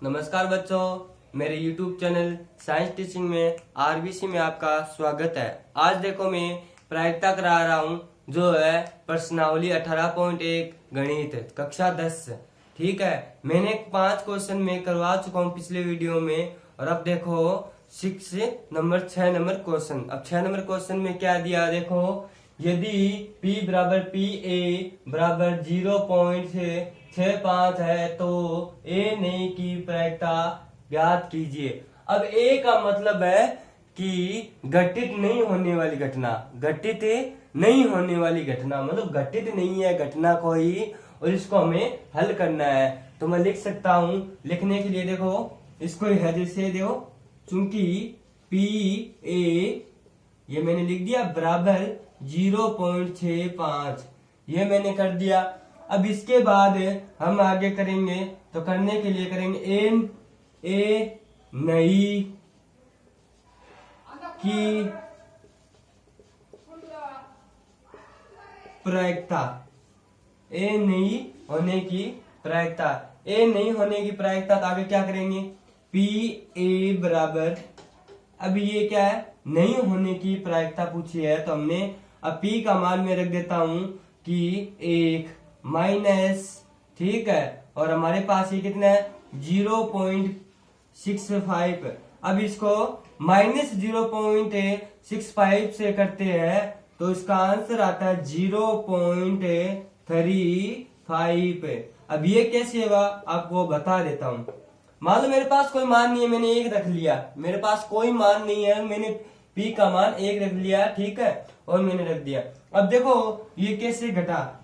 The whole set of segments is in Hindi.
नमस्कार बच्चों, मेरे YouTube चैनल साइंस टीचिंग में आरबीसी में आपका स्वागत है। आज देखो मैं प्रायिकता करा रहा हूँ जो है प्रश्नावली 18.1 गणित कक्षा 10। ठीक है, मैंने 5 क्वेश्चन में करवा चुका हूँ पिछले वीडियो में। और अब देखो 6 नंबर क्वेश्चन। अब 6 नंबर क्वेश्चन में क्या दिया देखो, यदि P बराबर PA बराबर 0.65 है तो A नहीं की प्रायिकता ज्ञात कीजिए। अब A का मतलब है कि घटित नहीं होने वाली घटना, घटित नहीं होने वाली घटना मतलब घटित नहीं है घटना कोई, और इसको हमें हल करना है। तो मैं लिख सकता हूं, लिखने के लिए देखो इसको है जैसे देखो, चूंकि PA ये मैंने लिख दिया बराबर 0.65, ये मैंने कर दिया। अब इसके बाद हम आगे करेंगे, तो करने के लिए करेंगे ए नई की प्रायिकता, ए नहीं होने की प्रायिकता, ए नहीं होने की प्रायिकता। तो आगे क्या करेंगे, पी ए बराबर, अब ये क्या है, नहीं होने की प्रायिकता पूछी है तो हमने अब पी का मान में रख देता हूं कि 1 माइनस, ठीक है, और हमारे पास ये कितना है 0.65। अब इसको माइनस 0.65 से करते हैं तो इसका आंसर आता है 0.35। अब ये कैसे होगा आपको बता देता हूं। मान लो मेरे पास कोई मान नहीं है, मैंने 1 रख लिया, मेरे पास कोई मान नहीं है, मैंने P का मान 1 रख लिया, ठीक है, और मैंने रख दिया। अब देखो ये कैसे घटा,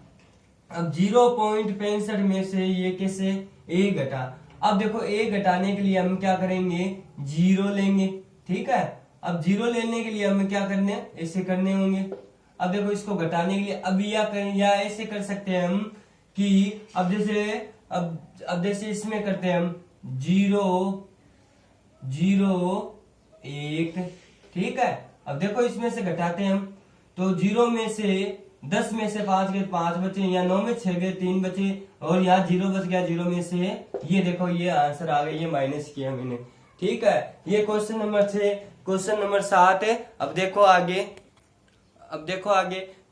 अब 0.65 में से ये कैसे A घटा। अब देखो A घटाने के लिए हम क्या करेंगे, 0 लेंगे, ठीक है। अब 0 लेने के लिए हमें क्या करने, ऐसे करने होंगे। अब देखो इसको घटाने के लिए अब या ऐसे कर सकते हैं हम कि अब जैसे इसमें करते हैं हम 0 0 1, ठीक है। अब देखो इसमें से घटाते हैं हम, तो 0 में से 10 में से 5 गए 5 बचे, या 9 में 6 गए 3 बचे, और यहाँ 0 बच गया, 0 में से ये देखो ये आंसर आ गया, ये माइनस किया मैंने, ठीक है। ये क्वेश्चन नंबर 6। क्वेश्चन नंबर 7 है। अब देखो आगे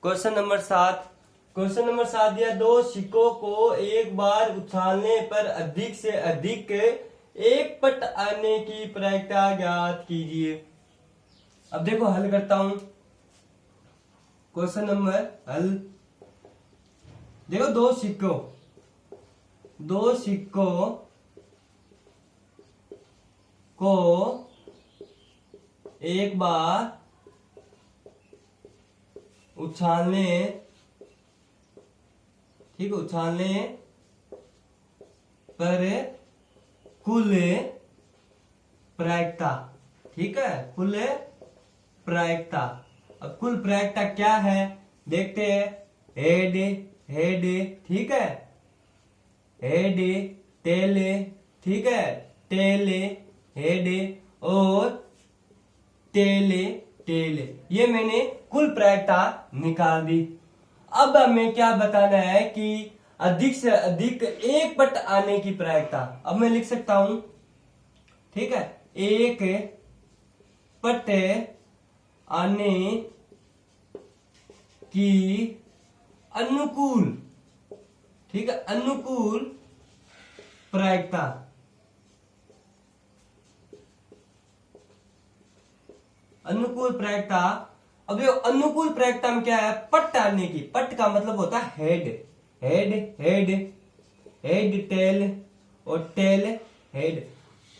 क्वेश्चन नंबर 7। क्वेश्चन नंबर 7 दिया, 2 सिक्कों को एक बार उछालने पर अधिक से अधिक एक पट आने की प्रायिकता ज्ञात कीजिए। अब देखो हल करता हूं, क्वेश्चन नंबर हल। देखो दो सिक्कों को एक बार उछालने, ठीक, उछालने पर कुल प्रायिकता, ठीक है, कुल प्रायिकता। अब कुल प्रायिकता क्या है देखते हैं, हेड, ठीक है, हेड टेल, ठीक है, टेल हेड और टेल, ये मैंने कुल प्रायिकता निकाल दी। अब हमें क्या बताना है कि अधिक से अधिक एक पट आने की प्रायिकता। अब मैं लिख सकता हूं, ठीक है, एक पट आने की अनुकूल, ठीक है, अनुकूल प्रायिकता, अनुकूल प्रायिकता। अब ये अनुकूल प्रायिकता में क्या है, पट आने की, पट का मतलब होता है हेड टेल और टेल हेड,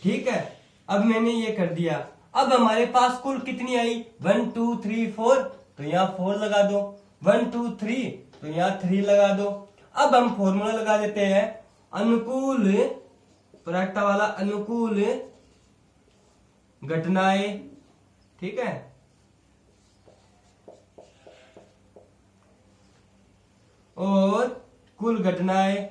ठीक है। अब मैंने ये कर दिया। अब हमारे पास कुल कितनी आई, 1 2 3 4, तो यहाँ 4 लगा दो, 1 2 3 तो यहाँ 3 लगा दो। अब हम फॉर्मूला लगा देते हैं, अनुकूल प्रायिकता वाला, अनुकूल घटनाएं, ठीक है, और कुल घटनाएं,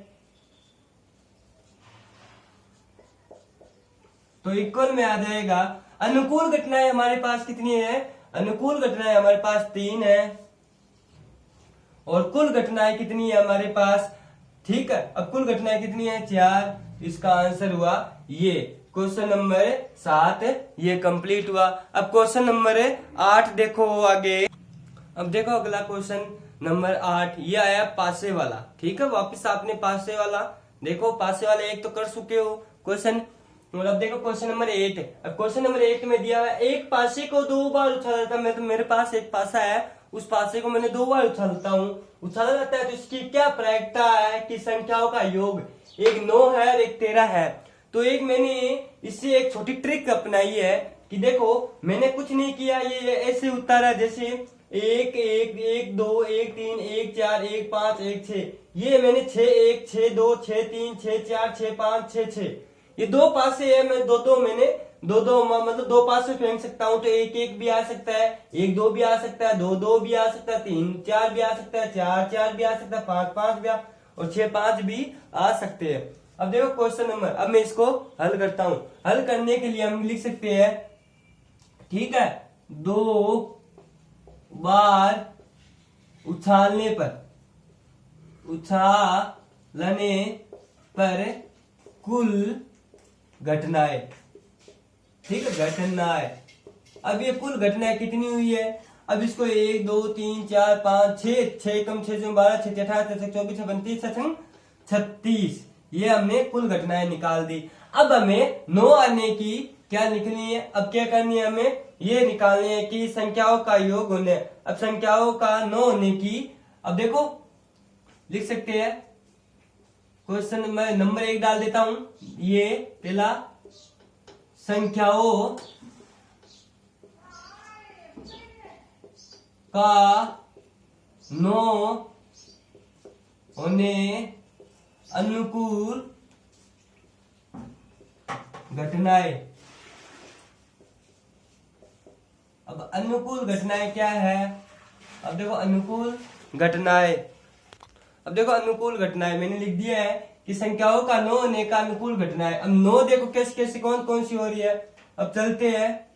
तो इक्वल में आ जाएगा। अनुकूल घटनाएं हमारे पास कितनी है, अनुकूल घटनाएं हमारे पास 3 है, और कुल घटनाएं कितनी है हमारे पास, ठीक है। अब कुल घटनाएं कितनी है, 4, इसका आंसर हुआ ये। क्वेश्चन नंबर 7 ये कंप्लीट हुआ। अब क्वेश्चन नंबर 8 देखो आगे। अब देखो अगला क्वेश्चन नंबर 8 ये आया पासे वाला। ठीक है, वापस आपने पासे वाला देखो, पासे वाला एक तो कर चुके हो क्वेश्चन। मतलब देखो क्वेश्चन नंबर 8। अब क्वेश्चन नंबर 8 में दिया हुआ है एक पासे को 2 बार उछाला था। मैं तो मेरे पास एक पासा है, उस पासे को मैंने 2 बार उछालता हूँ, उछाला जाता है तो इसकी क्या प्रायिकता है कि संख्याओं का योग एक 9 है और एक 13 है। तो एक मैंने इससे एक छोटी ट्रिक अपनाई है कि देखो मैंने कुछ नहीं किया, ये ऐसे उतारा जैसे 1 1 1 2 1 3 1 4 1 5 1 6, ये मैंने 6 1 6 2 6 3 6 4 6 5 6 6, ये 2 पासे है। मैं दो मैंने दो मतलब 2 पासे फेंक सकता हूँ, तो 1 1 भी आ सकता है, 1 2 भी आ सकता है, 2 2 भी आ सकता है, 3 4 भी आ सकता है, 4 4 भी आ सकता है, 5 5 भी और 6 5 भी आ सकते हैं। अब देखो क्वेश्चन नंबर, अब मैं इसको हल करता हूं। हल करने के लिए हम लिख सकते हैं, ठीक है, 2 बार उछालने पर कुल घटनाएं, ठीक है, घटनाएं। अब ये कुल घटनाएं कितनी हुई है? अब इसको 1 2 3 4 5 6 कम 6 12 6 18 24 25 36 36, ये हमने कुल घटनाएं निकाल दी। अब हमें 9 आने की क्या निकलनी है? अब क्या करनी है? हमें ये निकालनी है कि संख्याओं का योग होने। अब संख्याओं का 9 होने की, अब देखो लिख सकते हैं, क्वेश्चन में नंबर 1 डाल देता हूं। ये पहला, संख्याओं का 9 होने अनुकूल घटनाएं। अब अनुकूल घटनाएं क्या है? अब देखो अनुकूल घटनाएं, अब देखो अनुकूल घटनाएं मैंने लिख दिया है कि संख्याओं का 9 होने का अनुकूल घटनाएं। अब 9 देखो कैसे कैसे कौन कौन सी हो रही है। अब चलते हैं,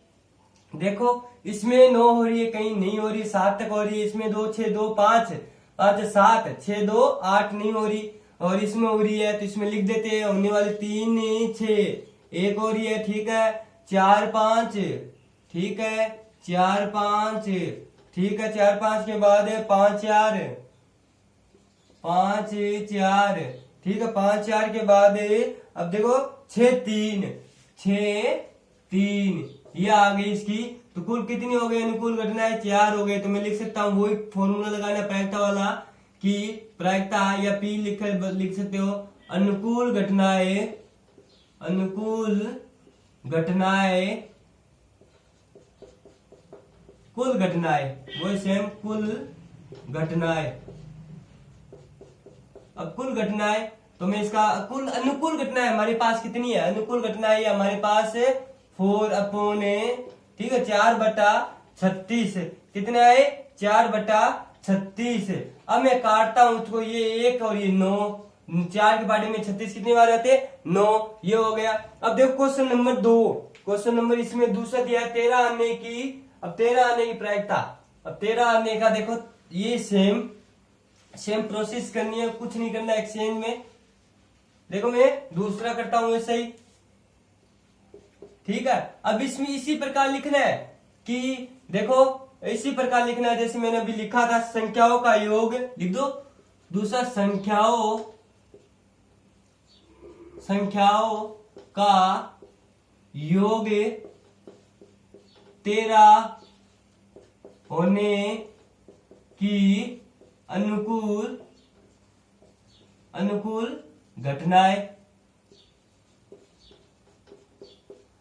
देखो इसमें 9 हो रही है, कहीं नहीं हो रही, 7 तक हो रही है, इसमें 2 6 2 5 5 7 6 2 8 नहीं हो रही, और इसमें हो रही है तो इसमें लिख देते हैं होने वाली 3 6 1 हो रही है, ठीक है, 4 5, ठीक है, 4 5, ठीक है, 4 5 के बाद है 5 4 5 4, ठीक है, 5 4 के बाद है, अब देखो 6 3 ये आ गई इसकी। तो कुल कितनी हो गई अनुकूल घटनाएं? 4 हो गए। तो मैं लिख सकता हूँ वही फॉर्मूला लगाना प्रायिकता वाला कि प्रायिकता या पी लिख सकते हो, अनुकूल घटनाएं कुल घटनाएं, वो सेम कुल घटनाएं। अब कुल घटनाएं, तो मैं इसका कुल अनुकूल घटनाएं हमारे पास कितनी है? अनुकूल घटनाएं हमारे पास 4/, ठीक है, 4/36, कितने आए? 4/36। अब मैं काटता हूं उसको, ये 1 और ये 9, 4 के बारे में 36 कितनी बार आते? 9, ये हो गया। अब देखो क्वेश्चन नंबर 2, क्वेश्चन नंबर इसमें दूसरा दिया है 13 आने की। अब 13 आने की प्रायिकता, अब 13 आने का देखो ये सेम प्रोसेस करनी है, कुछ नहीं करना एक्सचेंज में। देखो मैं दूसरा करता हूं ऐसे ही, ठीक है। अब इसमें इसी प्रकार लिखना है कि देखो इसी प्रकार लिखना है जैसे मैंने अभी लिखा था, संख्याओं का योग लिख दो। दूसरा संख्याओं का योग 13 होने की अनुकूल घटनाएं।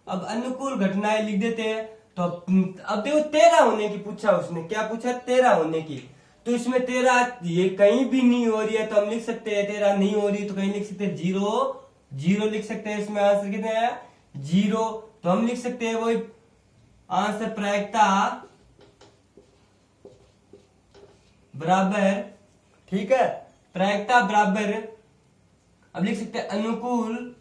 अब अनुकूल घटनाएं लिख देते हैं। तो अब देखो 13 होने की पूछा, उसने क्या पूछा? 13 होने की। तो इसमें 13 ये कहीं भी नहीं हो रही है तो हम लिख सकते हैं 13 नहीं हो रही तो कहीं लिख सकते हैं 0 लिख सकते हैं। इसमें आंसर कितना है? 0। तो हम लिख सकते हैं वही आंसर, प्रायिकता बराबर, ठीक है, प्रायिकता बराबर, अब लिख सकते हैं अनुकूल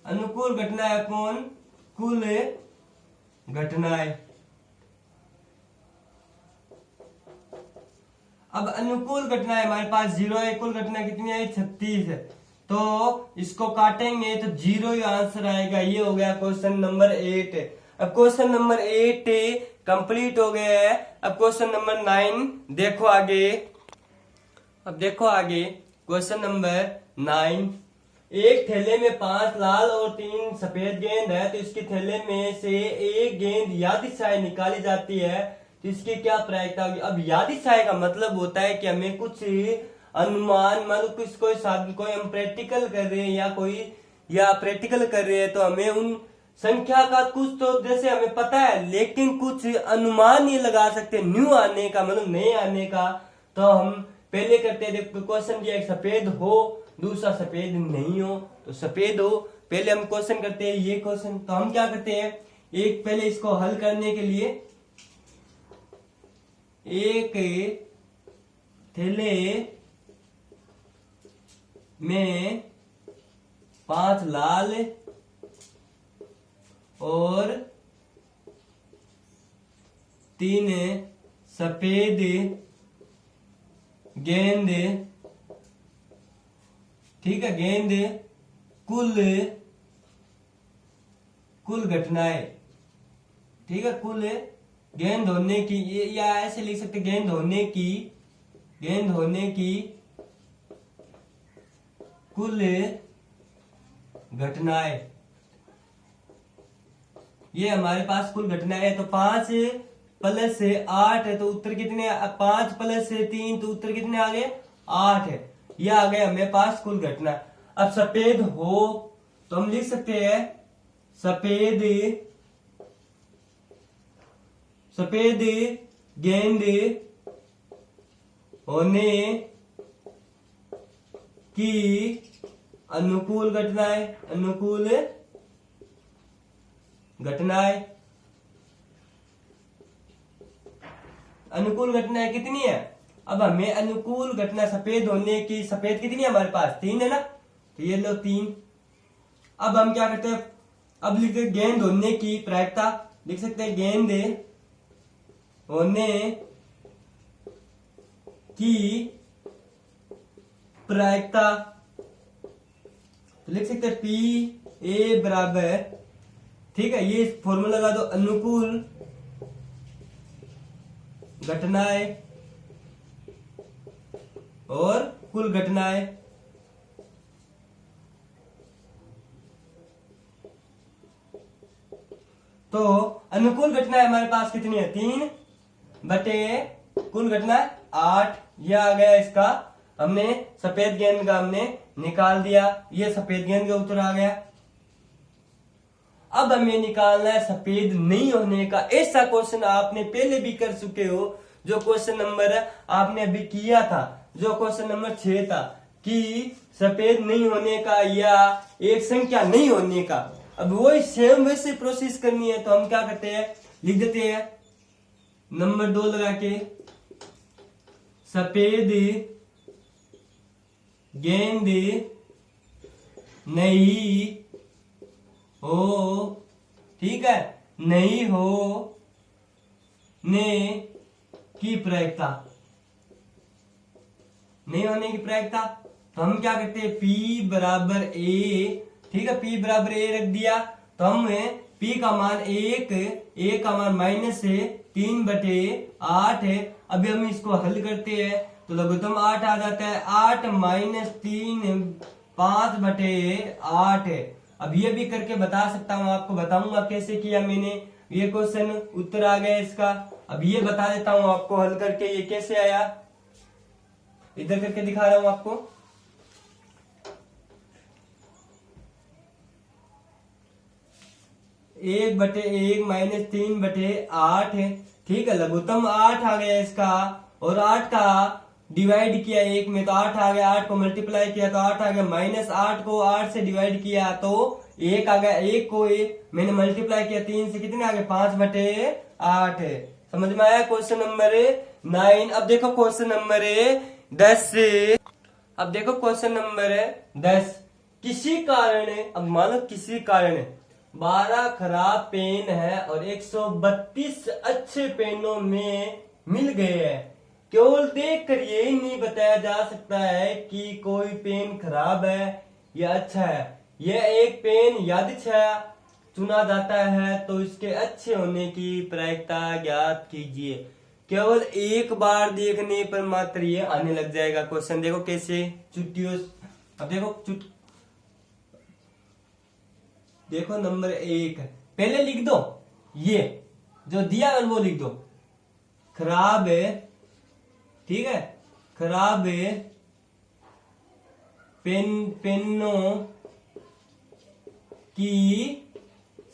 अनुकूल घटनाएं अपॉन कुल घटनाएं। अब अनुकूल घटनाएं हमारे पास 0 है, कुल घटना कितनी आई 36 है, तो इसको काटेंगे तो 0 ही आंसर आएगा। ये हो गया क्वेश्चन नंबर 8। अब क्वेश्चन नंबर 8 कंप्लीट हो गया है। अब क्वेश्चन नंबर 9 देखो आगे। अब देखो आगे क्वेश्चन नंबर 9। एक थैले में 5 लाल और 3 सफेद गेंद है, तो इसके थैले में से एक गेंद यादृच्छिक निकाली जाती है, तो इसकी क्या प्रायिकता होगी। अब यादृच्छिक का मतलब होता है कि हमें कुछ अनुमान, मतलब कुछ कोई हम प्रैक्टिकल कर रहे हैं या प्रैक्टिकल कर रहे हैं, तो हमें उन संख्या का कुछ तो जैसे हमें पता है, लेकिन कुछ अनुमान नहीं लगा सकते न्यू आने का, मतलब नए आने का। तो हम पहले करते हैं, देखो क्वेश्चन दिया एक सफेद हो, दूसरा सफेद नहीं हो, तो सफेद हो। पहले हम क्वेश्चन करते हैं ये क्वेश्चन, तो हम क्या करते हैं, एक पहले इसको हल करने के लिए एक थैले में 5 लाल और 3 सफेद गेंद, ठीक है, गेंद कुल घटनाएं, ठीक है, कुल गेंद होने की, या ऐसे लिख सकते गेंद होने की कुल घटनाएं। ये हमारे पास कुल घटनाएं है, तो 5 प्लस 8 है, तो उत्तर कितने, 5 प्लस 3 तो उत्तर कितने आ गए 8 है। ये आ गए हमें पास कुल घटना। अब सफेद हो तो हम लिख सकते हैं सफेद गेंद होने की अनुकूल घटनाएं, अनुकूल घटनाएं कितनी है। अब हमें अनुकूल घटना सफेद होने की, सफेद कितनी है हमारे पास 3 है ना, तो ये लो 3। अब हम क्या करते हैं, अब लिखते गेंद होने की प्रायिकता, लिख सकते हैं गेंद होने की प्रायिकता, तो लिख सकते हैं पी ए बराबर, ठीक है, ये फॉर्मूला लगा दो, अनुकूल घटनाएं और कुल घटनाएं। तो अनुकूल घटनाएं हमारे पास कितनी है 3 बटे कुल घटना 8। यह आ गया इसका, हमने सफेद गेंद का हमने निकाल दिया, ये सफेद गेंद का उत्तर आ गया। अब हमें निकालना है सफेद नहीं होने का। ऐसा क्वेश्चन आपने पहले भी कर चुके हो, जो क्वेश्चन नंबर आपने अभी किया था, जो क्वेश्चन नंबर 6 था, कि सफेद नहीं होने का या एक संख्या नहीं होने का। अब वही सेम वैसे प्रोसेस करनी है, तो हम क्या करते हैं, लिख देते हैं नंबर 2 लगा के, सफेद गेंद नहीं हो, ठीक है, नहीं हो ने की प्रायिकता, नहीं होने की प्रायिकता। तो हम क्या करते हैं, P बराबर A, ठीक है, P बराबर A रख दिया, तो हम P का मान 1, A का मान -3 बटे 8 है। अभी हम इसको हल करते हैं, तो लघुत्तम 8 आ जाता है, 8 - 3 5 बटे 8 है। अब ये भी करके बता सकता हूँ, आपको बताऊंगा कैसे किया मैंने, ये क्वेश्चन उत्तर आ गया इसका। अब ये बता देता हूँ आपको हल करके ये कैसे आया, इधर करके दिखा रहा हूं आपको। 1 बटे 1 - 3 बटे 8 है, ठीक है, लघुत्तम 8 आ गया इसका, और 8 का डिवाइड किया 1 में तो 8 आ गया, 8 को मल्टीप्लाई किया तो 8 आ गया, -8 को 8 से डिवाइड किया तो 1 आ गया, 1 को मैंने मल्टीप्लाई किया 3 से, कितने आ गए 5 बटे 8 है। समझ में आया क्वेश्चन नंबर 9। अब देखो क्वेश्चन नंबर 10, अब देखो क्वेश्चन नंबर 10 किसी कारण, अब मान लो किसी कारण 12 खराब पेन है और 132 अच्छे पेनों में मिल गए हैं। केवल देखकर ये नहीं बताया जा सकता है कि कोई पेन खराब है या अच्छा है। यह एक पेन यादृच्छा चुना जाता है तो इसके अच्छे होने की प्रायिकता ज्ञात कीजिए। केवल एक बार देखने पर मात्र ये आने लग जाएगा क्वेश्चन। देखो कैसे चुट्टियों, अब देखो नंबर 1 पहले लिख दो, ये जो दिया है वो लिख दो। खराब है, ठीक है, खराब है पेनों की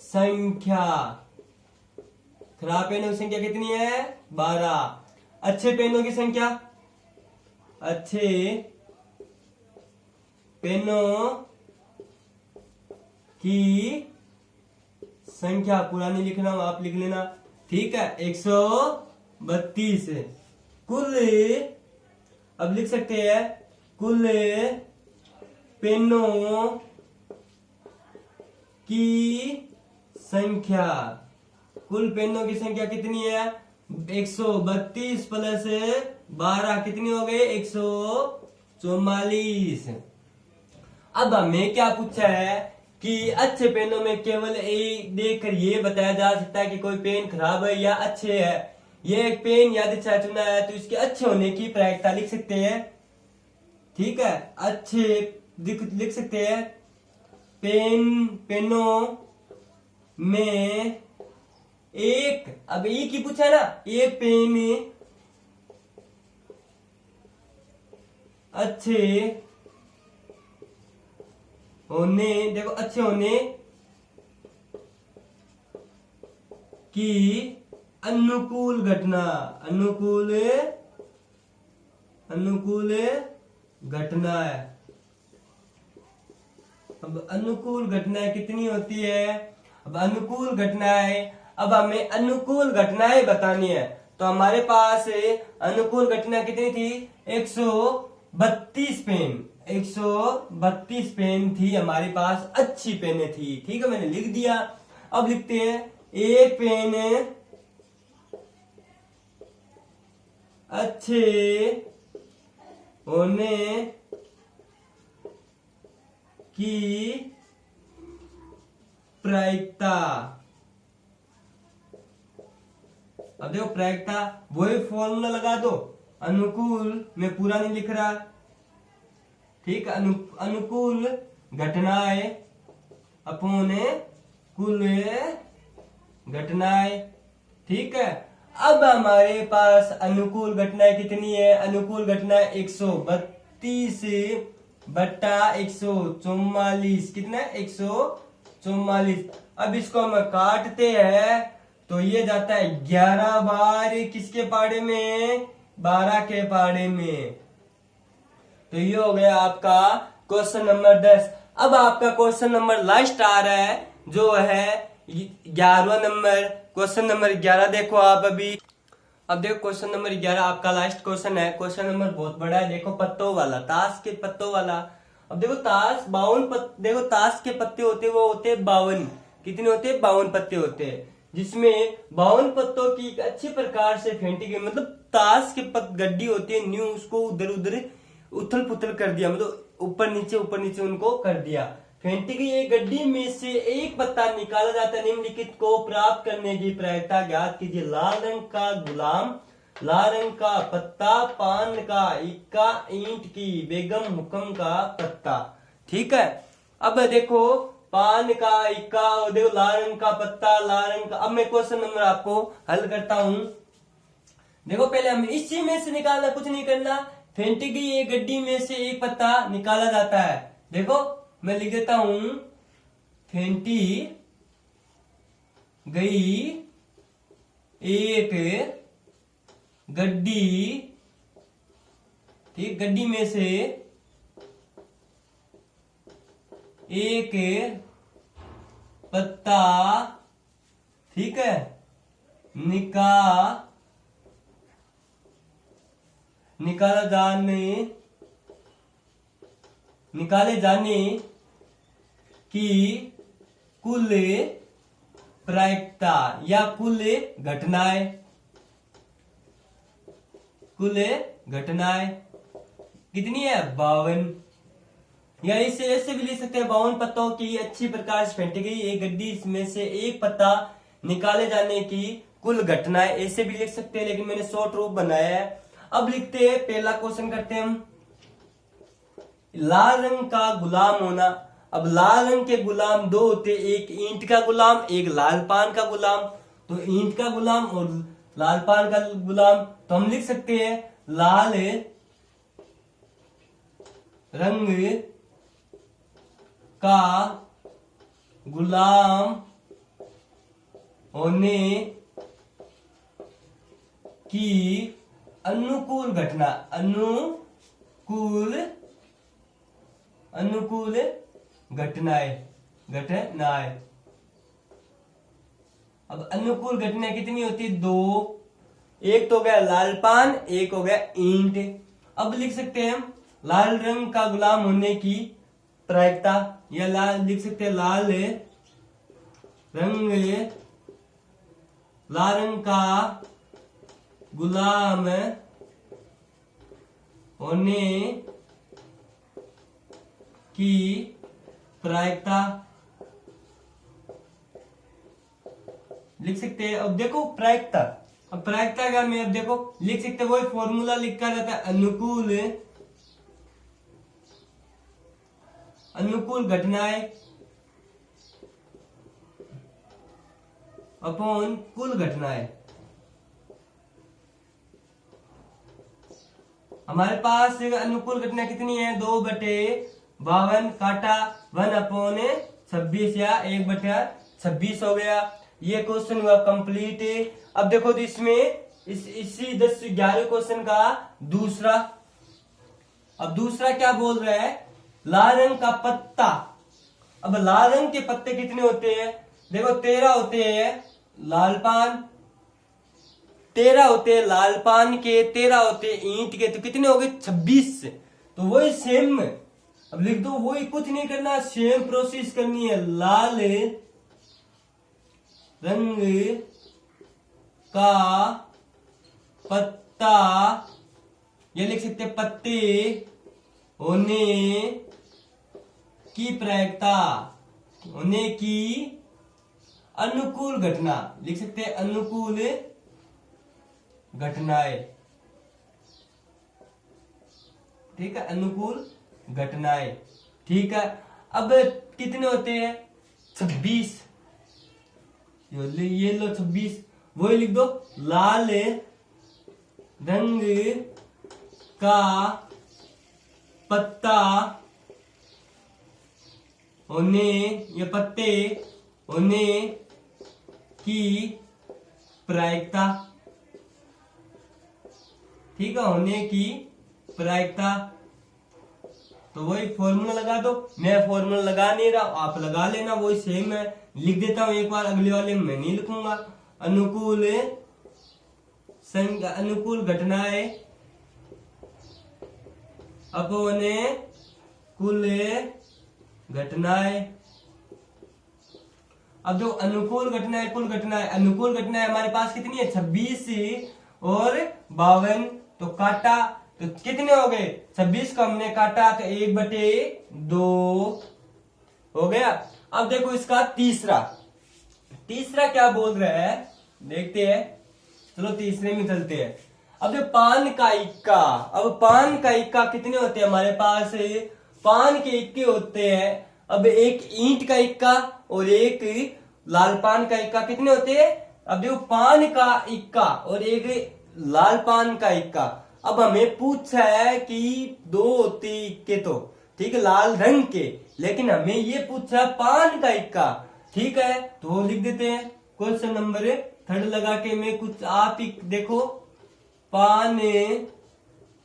संख्या, खराब पेनों की संख्या कितनी है? 12। अच्छे पेनों की संख्या, अच्छे पेनों की संख्या पूरा नहीं लिखना, आप लिख लेना, ठीक है, 132। कुल, अब लिख सकते हैं कुल पेनों की संख्या, कुल पेनों की संख्या कितनी है? 132 प्लस 12 कितनी हो गई? 144। अब हमें क्या पूछा है कि अच्छे पेनों में केवल एक देखकर ये बताया जा सकता है कि कोई पेन खराब है या अच्छे है। ये एक पेन यादृच्छा चुना है तो इसके अच्छे होने की प्रायिकता लिख सकते हैं, ठीक है, अच्छे लिख सकते हैं। पेनों में एक, अब एक ही पूछा है ना, एक पेन अच्छे होने, देखो अच्छे होने की अनुकूल घटना, अनुकूल घटना है। अब अनुकूल घटनाएं कितनी होती है? अब अनुकूल घटनाएं, अब हमें अनुकूल घटनाएं बतानी है तो हमारे पास अनुकूल घटना कितनी थी? 132 पेन, 132 पेन थी हमारे पास, अच्छी पेने थी, ठीक है, मैंने लिख दिया। अब लिखते हैं एक पेन अच्छे होने की प्रायिकता, अब देखो प्रायिकता, वही फॉर्मूला लगा दो, अनुकूल में पूरा नहीं लिख रहा, ठीक, अनुकूल घटनाएं अपॉन कुल घटनाएं, ठीक है। अब हमारे पास अनुकूल घटनाएं कितनी है? अनुकूल घटनाएं 132 बट्टा 144, कितना है? 144। अब इसको हम काटते हैं तो ये जाता है 11 बार किसके पाड़े में? 12 के पाड़े में। तो ये हो गया आपका क्वेश्चन नंबर 10। अब आपका क्वेश्चन नंबर लास्ट आ रहा है जो है 11वां नंबर, क्वेश्चन नंबर 11 देखो आप अभी। अब देखो क्वेश्चन नंबर 11 आपका लास्ट क्वेश्चन है। क्वेश्चन नंबर बहुत बड़ा है, देखो पत्तों वाला, ताश के पत्तों वाला। अब देखो ताश 52 देखो ताश के पत्ते होते वो होते 52, कितने होते? 52 पत्ते होते हैं, जिसमें 52 पत्तों की अच्छी प्रकार से फेंटी गई, मतलब ताश के गड्डी होती है न्यू, उसको उधर उधर उथल पुथल कर दिया, मतलब ऊपर नीचे उनको कर दिया, फेंटी गई एक गड्डी में से एक पत्ता निकाला जाता है, निम्नलिखित को प्राप्त करने की प्रायिकता ज्ञात कीजिए। लाल रंग का गुलाम, लाल रंग का पत्ता, पान का इक्का, ईंट की बेगम, हुक्म का पत्ता, ठीक है। अब देखो पान का इक्का, देखो लाल रंग का पत्ता, लाल रंग का। अब मैं क्वेश्चन नंबर आपको हल करता हूं। देखो पहले हमें इसी में से निकालना, कुछ नहीं करना, फेंटी गई एक गड्डी में से एक पत्ता निकाला जाता है। देखो मैं लिख देता हूं, फेंटी गई एक गड्डी, ठीक, गड्डी में से एक पत्ता, ठीक है, निकाले जाने की कुल प्रायिकता या कुल घटनाएं, कुल घटनाएं कितनी है 52। या इसे ऐसे भी लिख सकते हैं 52 पत्तों की अच्छी प्रकार से फेंटी गई एक गड्डी में से एक पत्ता निकाले जाने की कुल घटनाएं, ऐसे भी लिख सकते हैं, लेकिन मैंने शॉर्ट रूप बनाया है। अब लिखते हैं पहला क्वेश्चन करते हैं हम, लाल रंग का गुलाम होना। अब लाल रंग के गुलाम दो होते, एक ईंट का गुलाम, एक लाल पान का गुलाम। तो ईंट का गुलाम और लाल पान का गुलाम, तो हम लिख सकते हैं लाल रंग का गुलाम होने की अनुकूल घटना, अनुकूल घटनाएं। अब अनुकूल घटनाएं कितनी होती है 2, एक तो हो गया लाल पान, एक हो गया ईंट। अब लिख सकते हैं हम लाल रंग का गुलाम होने की प्रायिकता, या लिख सकते हैं लाल रंग का गुलाम होने की प्रायिकता लिख सकते हैं। अब देखो प्रायिकता, अब प्रायिकता क्या मैं अब देखो लिख सकते हैं, वही फॉर्मूला लिखा जाता है अनुकूल घटनाएं अपॉन कुल घटनाएं। हमारे पास अनुकूल घटना कितनी है 2/52 काटा 1/26 या 1/26 हो गया। ये क्वेश्चन हुआ कंप्लीट। अब देखो तो इसमें इसी 10-11 क्वेश्चन का दूसरा, अब दूसरा क्या बोल रहा है, लाल रंग का पत्ता। अब लाल रंग के पत्ते कितने होते हैं, देखो 13 होते हैं लाल पान, 13 होते हैं लाल पान के, 13 होते हैं ईंट के, तो कितने हो गए 26। तो वही सेम, अब लिख दो, वही कुछ नहीं करना, सेम प्रोसेस करनी है। लाल रंग का पत्ता, ये लिख सकते हैं पत्ते होने की प्रायिकता, होने की अनुकूल घटना, लिख सकते हैं अनुकूल घटनाएं। ठीक है, अनुकूल घटनाएं। ठीक है, अब कितने होते हैं 26, ये लो 26, वही लिख दो लाल रंग का पत्ता होने, ये पत्ते होने की प्रायिकता। ठीक है, होने की प्रायिकता, तो वही फॉर्मूला लगा दो। मैं फॉर्मूला लगा नहीं रहा, आप लगा लेना, वही सेम है। लिख देता हूं एक बार, अगले वाले में नहीं लिखूंगा। अनुकूल घटनाएं अपॉन कुल घटनाएं। अब जो अनुकूल घटनाएं कुल घटनाएं, अनुकूल घटनाएं हमारे पास कितनी है 26 और 52, तो काटा तो कितने हो गए 26 को हमने काटा तो 1/2 हो गया। अब देखो इसका तीसरा क्या बोल रहा है, देखते हैं, चलो तीसरे में चलते हैं। अब जो पान का इक्का, अब पान का इक्का कितने होते हैं हमारे पास, पान के इक्के होते हैं। अब एक ईंट का इक्का और एक लाल पान का इक्का कितने होते हैं, अब देखो पान का इक्का और एक लाल पान का इक्का। अब हमें पूछा है कि 2 होते इक्के, तो ठीक है लाल रंग के, लेकिन हमें ये पूछा पान का इक्का। ठीक है, तो लिख देते हैं क्वेश्चन नंबर 3 लगा के। मैं कुछ आप ही देखो, पान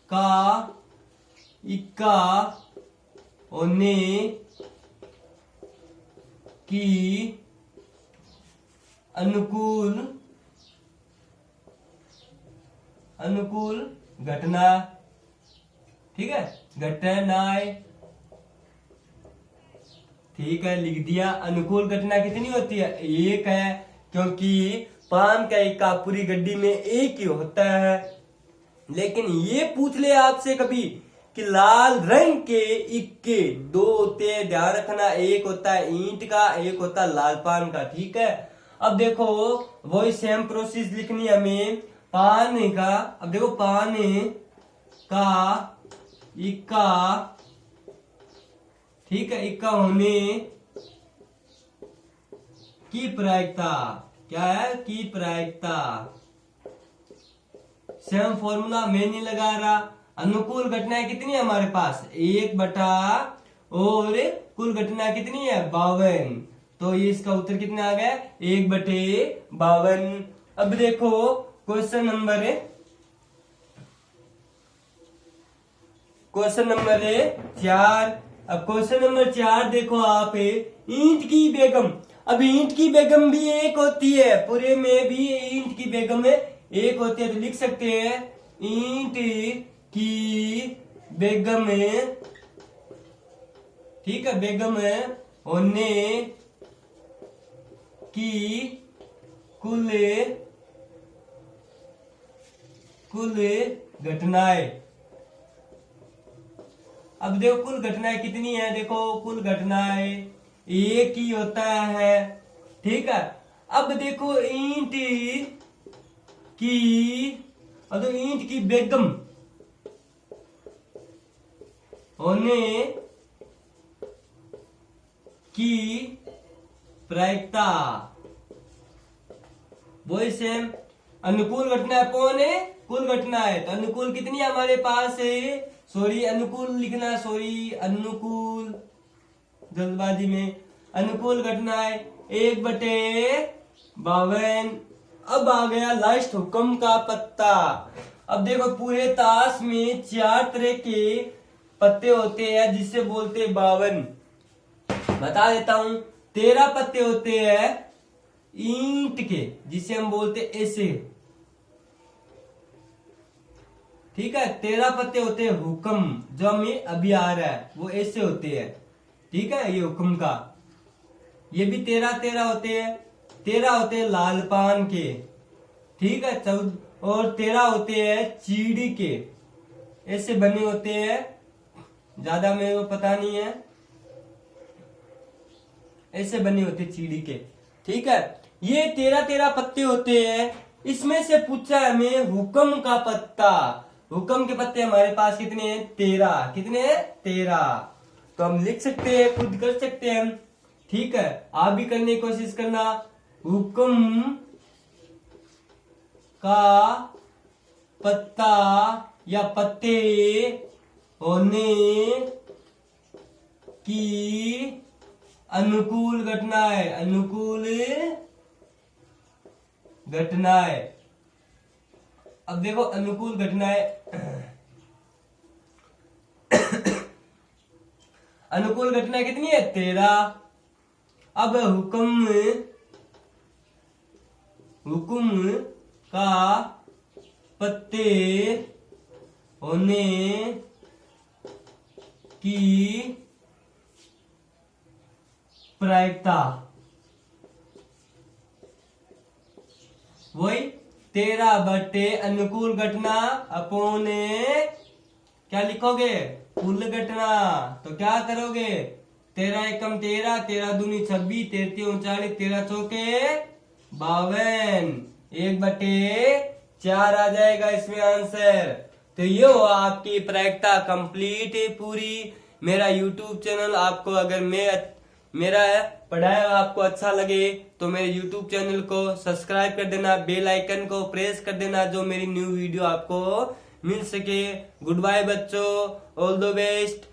का इक्का होने की अनुकूल घटना। ठीक है, घटनाएं ठीक है, लिख दिया। अनुकूल घटना कितनी होती है? एक है, क्योंकि पान का इक्का पूरी गड्डी में एक ही होता है। लेकिन ये पूछ ले आपसे कभी कि लाल रंग के इक्के दो होते हैं, ध्यान रखना, एक होता है ईंट का, एक होता है लाल पान का। ठीक है, अब देखो वही सेम प्रोसेस लिखनी है हमें। पान का, अब देखो पान का इक्का, ठीक है, इक्का होने की प्रायिकता क्या है? की प्रायिकता। सेम फॉर्मूला मैं नहीं लगा रहा। अनुकूल घटनाएं कितनी है हमारे पास? 1 और कुल घटना कितनी है? 52। तो ये इसका उत्तर कितना आ गया? 1/52। अब देखो क्वेश्चन नंबर 4। अब क्वेश्चन नंबर 4 देखो आप, ईंट की बेगम। अब ईंट की बेगम भी एक होती है, पूरे में भी ईंट की बेगम एक होती है, तो लिख सकते हैं ईंट की बेगम, ठीक है, बेगम होने की कुल घटनाएं। अब देखो कुल घटनाएं कितनी है? देखो कुल घटनाएं एक ही होता है। ठीक है, अब देखो ईंट की, अब तो ईंट की बेगम होने की प्रायिकता, वही सेम। अनुकूल घटना कौन है? कुल घटना है, तो अनुकूल कितनी हमारे पास है? अनुकूल लिखना, अनुकूल, जल्दबाजी में। अनुकूल घटना है 1/52। अब आ गया लास्ट हुक्म का पत्ता। अब देखो पूरे ताश में 4 तरह के पत्ते होते हैं, जिसे बोलते हैं 52। बता देता हूं, 13 पत्ते होते हैं ईंट के, जिसे हम बोलते ऐसे। ठीक है, 13 पत्ते होते हैं हुक्म, जो हमें अभी आ रहा है वो ऐसे होते हैं। ठीक है, ये हुक्म का, ये भी 13 होते हैं। 13 होते हैं लाल पान के, ठीक है, 14 और 13 होते हैं चीड़ी के, ऐसे बने होते हैं, ज्यादा मेरे को पता नहीं है, ऐसे बने होते चीड़ी के। ठीक है, ये 13 पत्ते होते हैं। इसमें से पूछा है हमें हुक्म का पत्ता। हुक्म के पत्ते हमारे पास कितने हैं? 13। कितने हैं? 13। तो हम लिख सकते हैं, खुद कर सकते हैं हम। ठीक है, आप भी करने की कोशिश करना। हुक्म का पत्ता या पत्ते होने की अनुकूल घटनाएं, अनुकूल घटनाएं। अब देखो अनुकूल घटनाएं, अनुकूल घटना कितनी है? 13। अब हुक्म का पत्ते होने की प्रायिकता, वही 13 अनुकूल घटना अपोन क्या लिखोगे? कुल घटना। तो क्या करोगे? 13 एकम 13, 13 दूनी 26, 13 39, 13 चौके 52, 1/4 आ जाएगा इसमें आंसर। तो ये हो आपकी प्रायिकता कंप्लीट है पूरी। मेरा YouTube चैनल आपको, अगर मेरा पढ़ाया आपको अच्छा लगे तो मेरे YouTube चैनल को सब्सक्राइब कर देना, बेल आइकन को प्रेस कर देना, जो मेरी न्यू वीडियो आपको मिल सके। गुड बाय बच्चों, ऑल द बेस्ट।